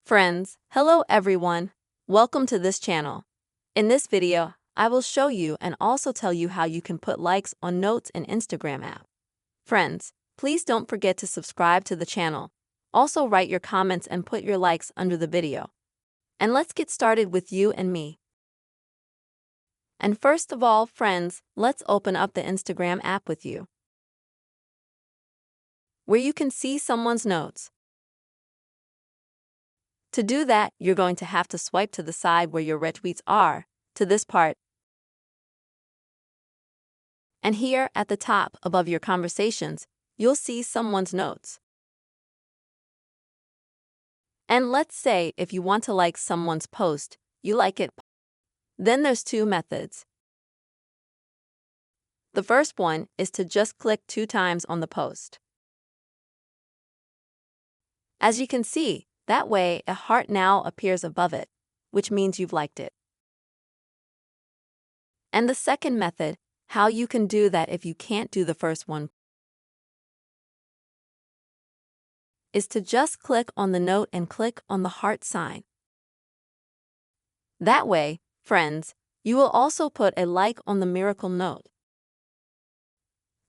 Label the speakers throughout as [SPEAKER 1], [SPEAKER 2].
[SPEAKER 1] Friends, hello everyone. Welcome to this channel. In this video, I will show you and also tell you how you can put likes on notes in Instagram app. Friends, please don't forget to subscribe to the channel. Also write your comments and put your likes under the video. And let's get started with you and me. And first of all, friends, let's open up the Instagram app with you, where you can see someone's notes. To do that, you're going to have to swipe to the side where your retweets are, to this part. And here at the top, above your conversations, you'll see someone's notes. And let's say if you want to like someone's post, you like it. Then there's two methods. The first one is to just click 2 times on the post. As you can see, that way a heart now appears above it, which means you've liked it. And the second method, how you can do that if you can't do the first one, is to just click on the note and click on the heart sign. That way, friends, you will also put a like on the miracle note.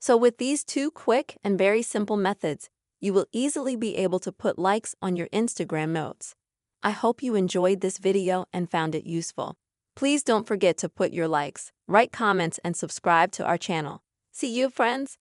[SPEAKER 1] So with these two quick and very simple methods, you will easily be able to put likes on your Instagram notes. I hope you enjoyed this video and found it useful. Please don't forget to put your likes, write comments, and subscribe to our channel. See you, friends!